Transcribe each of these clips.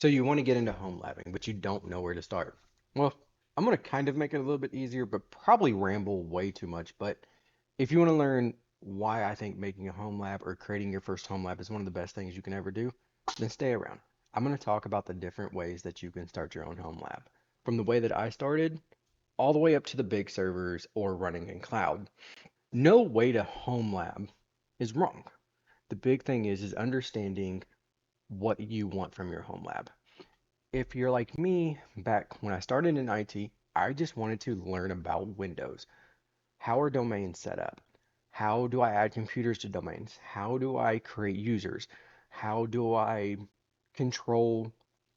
So you want to get into home labbing, but you don't know where to start. Well, I'm going to kind of make it a little bit easier, but probably ramble way too much. But if you want to learn why I think making a home lab or creating your first home lab is one of the best things you can ever do, then stay around. I'm going to talk about the different ways that you can start your own home lab. From the way that I started, all the way up to the big servers or running in cloud. No way to home lab is wrong. The big thing is understanding what you want from your home lab. If you're like me, back when I started in IT, I just wanted to learn about Windows. How are domains set up? How do I add computers to domains? How do I create users? How do I control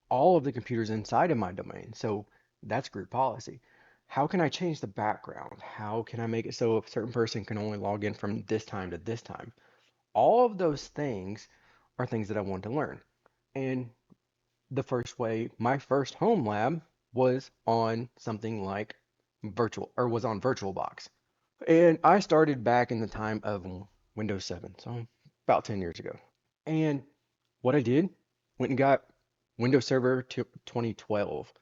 all of the computers inside of my domain? So that's group policy. How can I change the background? How can I make it so a certain person can only log in from this time to this time? All of those things are things that I want to learn. And the first way, my first home lab was on something like was on VirtualBox. And I started back in the time of Windows 7, so about 10 years ago. And what I did, went and got Windows Server 2012,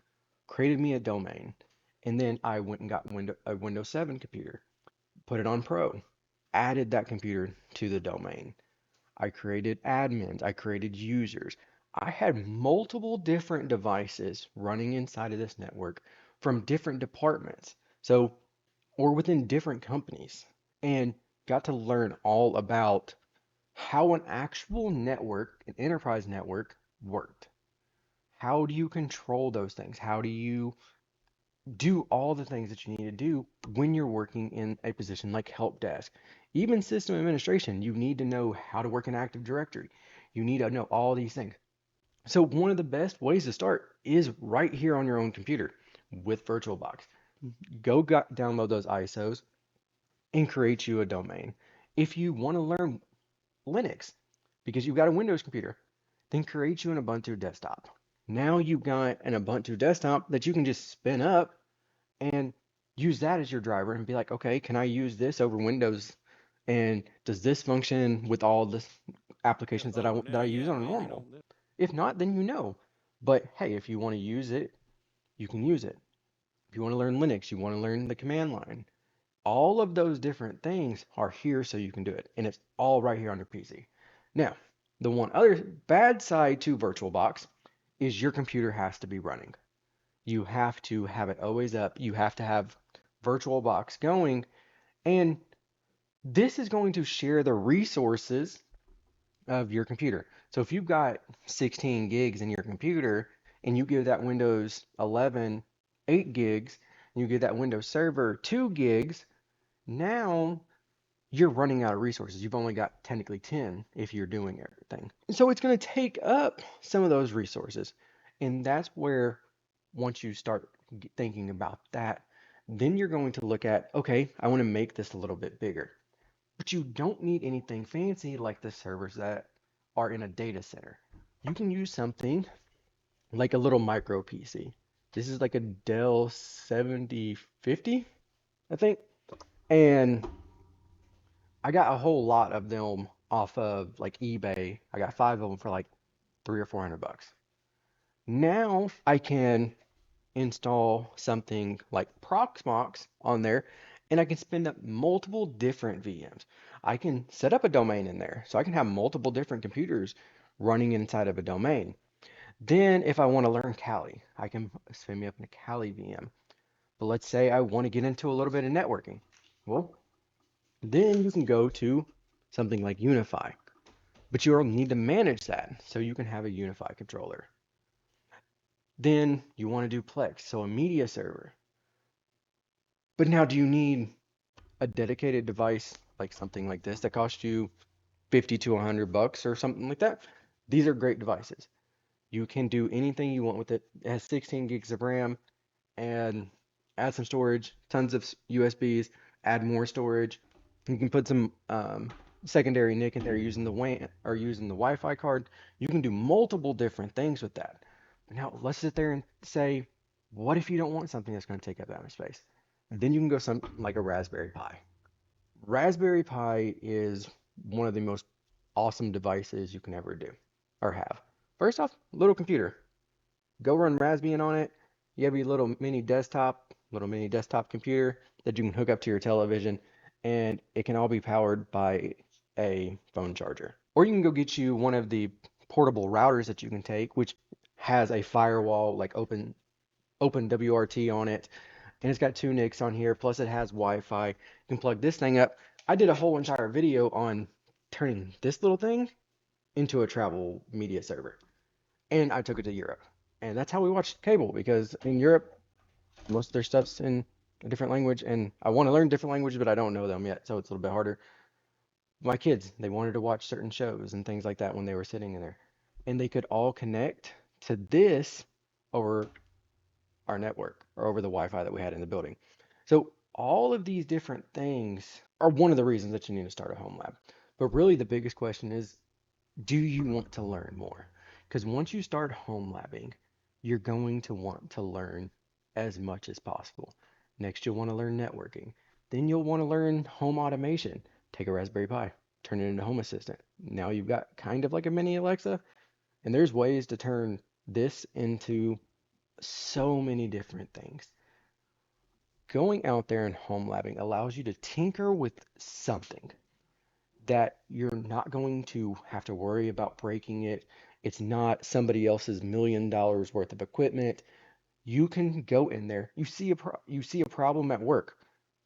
created me a domain, and then I went and got a Windows 7 computer, put it on Pro, added that computer to the domain. I created admins, I created users. I had multiple different devices running inside of this network from different departments. So, or within different companies, and got to learn all about how an actual network, an enterprise network, worked. How do you control those things? How do you do all the things that you need to do when you're working in a position like help desk? Even system administration, you need to know how to work in Active Directory. You need to know all these things. So one of the best ways to start is right here on your own computer with VirtualBox. Download those ISOs and create you a domain. If you want to learn Linux because you've got a Windows computer, then create you an Ubuntu desktop. Now you've got an Ubuntu desktop that you can just spin up and use that as your driver and be like, okay, can I use this over Windows? And does this function with all the applications that I use on a normal? If not, then you know. But hey, if you want to use it, you can use it. If you want to learn Linux, you want to learn the command line. All of those different things are here so you can do it. And it's all right here on your PC. Now, the one other bad side to VirtualBox is your computer has to be running. You have to have it always up. You have to have VirtualBox going. And this is going to share the resources of your computer. So if you've got 16 gigs in your computer and you give that Windows 11 8 gigs, and you give that Windows Server 2 gigs, now you're running out of resources. You've only got technically 10 if you're doing everything. So it's going to take up some of those resources. And that's where, once you start thinking about that, then you're going to look at, okay, I want to make this a little bit bigger. But you don't need anything fancy like the servers that are in a data center. You can use something like a little micro PC. This is like a Dell 7050, I think. And I got a whole lot of them off of like eBay. I got five of them for like 300 or 400 bucks. Now I can install something like Proxmox on there and I can spin up multiple different VMs. I can set up a domain in there so I can have multiple different computers running inside of a domain. Then if I want to learn Kali, I can spin me up in a Kali VM. But let's say I want to get into a little bit of networking. Well, then you can go to something like Unify. But you'll need to manage that so you can have a Unify controller. Then you want to do Plex, so a media server. But now do you need a dedicated device like something like this that costs you 50 to 100 bucks or something like that? These are great devices. You can do anything you want with it. It has 16 gigs of RAM and add some storage, tons of USBs, add more storage. You can put some secondary NIC in there using the WAN or using the Wi-Fi card. You can do multiple different things with that. But now let's sit there and say, what if you don't want something that's going to take up that much space? Then you can go something like a Raspberry Pi. Raspberry Pi is one of the most awesome devices you can ever do or have. First off, little computer. Go run Raspbian on it. You have your little mini desktop computer that you can hook up to your television, and it can all be powered by a phone charger. Or you can go get you one of the portable routers that you can take, which has a firewall like open WRT on it, and it's got two NICs on here, plus it has Wi-Fi. You can plug this thing up. I did a whole entire video on turning this little thing into a travel media server, and I took it to Europe. And that's how we watched cable, because in Europe, most of their stuff's in a different language, and I want to learn different languages, but I don't know them yet, so it's a little bit harder. My kids, they wanted to watch certain shows and things like that when they were sitting in there, and they could all connect to this over our network or over the Wi-Fi that we had in the building. So all of these different things are one of the reasons that you need to start a home lab. But really the biggest question is, do you want to learn more? Because once you start home labbing, you're going to want to learn as much as possible. Next, you'll want to learn networking. Then you'll want to learn home automation. Take a Raspberry Pi, turn it into Home Assistant. Now you've got kind of like a mini Alexa, and there's ways to turn this into so many different things. Going out there and home labbing allows you to tinker with something that you're not going to have to worry about breaking it. It's not somebody else's $1 million worth of equipment. You can go in there. You see a problem at work.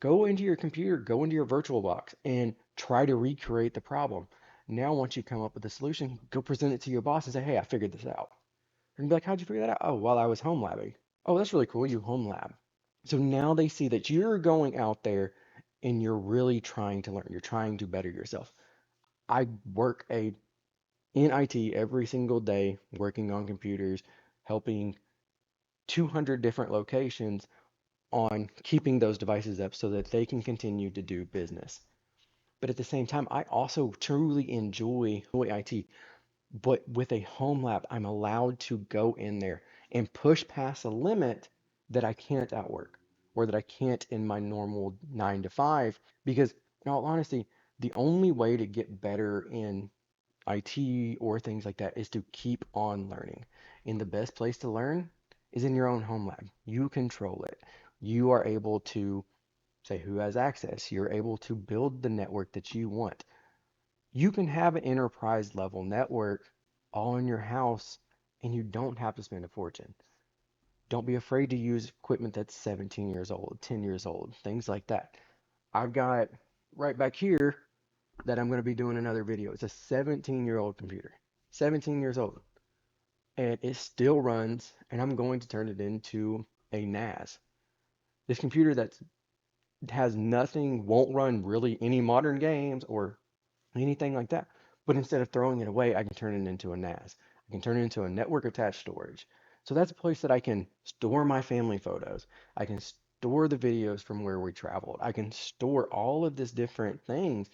Go into your computer, go into your VirtualBox, and try to recreate the problem. Now, once you come up with a solution, go present it to your boss and say, "Hey, I figured this out." And be like, "How'd you figure that out?" "Oh, while I was home labbing." "Oh, that's really cool. You home lab." So now they see that you're going out there and you're really trying to learn. You're trying to better yourself. I work in IT every single day, working on computers, helping 200 different locations on keeping those devices up so that they can continue to do business. But at the same time, I also truly enjoy IT. But with a home lab, I'm allowed to go in there and push past a limit that I can't outwork or that I can't in my normal 9 to 5. Because, in all honesty, the only way to get better in IT or things like that is to keep on learning. And the best place to learn is in your own home lab. You control it. You are able to say who has access. You're able to build the network that you want. You can have an enterprise level network all in your house and you don't have to spend a fortune. Don't be afraid to use equipment that's 17 years old, 10 years old, things like that. I've got right back here that I'm going to be doing another video. It's a 17-year-old computer, 17 years old, and it still runs, and I'm going to turn it into a NAS. This computer that has nothing, won't run really any modern games or anything like that. But instead of throwing it away, I can turn it into a NAS. I can turn it into a network attached storage. So that's a place that I can store my family photos. I can store the videos from where we traveled. I can store all of this different things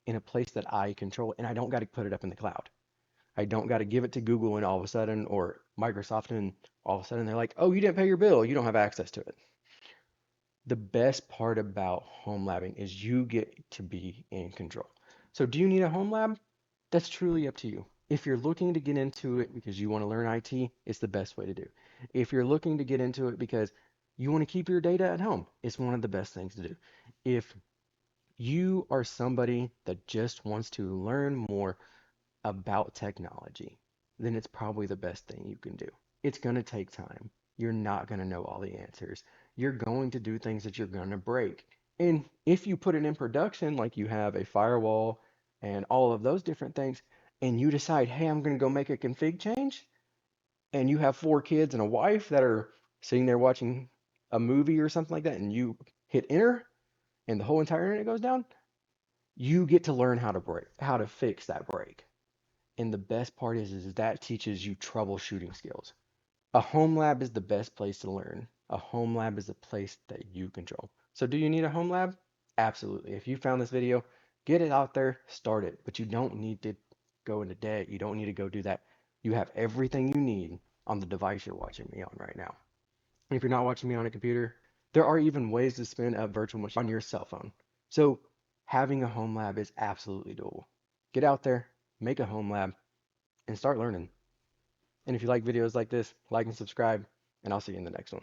in a place that I control, and I don't got to put it up in the cloud. I don't got to give it to Google and all of a sudden, or Microsoft, and all of a sudden they're like, "Oh, you didn't pay your bill. You don't have access to it." The best part about home labbing is you get to be in control. So, do you need a home lab? That's truly up to you. If you're looking to get into it because you want to learn IT, it's the best way to do. If you're looking to get into it because you want to keep your data at home, it's one of the best things to do. If you are somebody that just wants to learn more about technology, then it's probably the best thing you can do. It's going to take time. You're not going to know all the answers. You're going to do things that you're going to break. And if you put it in production, like you have a firewall and all of those different things, and you decide, hey, I'm going to go make a config change, and you have 4 kids and a wife that are sitting there watching a movie or something like that, and you hit enter, and the whole entire internet goes down, you get to learn how to fix that break. And the best part is that teaches you troubleshooting skills. A home lab is the best place to learn. A home lab is a place that you control. So do you need a home lab? Absolutely. If you found this video, get it out there, start it. But you don't need to go into debt. You don't need to go do that. You have everything you need on the device you're watching me on right now. And if you're not watching me on a computer, there are even ways to spin up virtual machines on your cell phone. So having a home lab is absolutely doable. Get out there, make a home lab, and start learning. And if you like videos like this, like and subscribe, and I'll see you in the next one.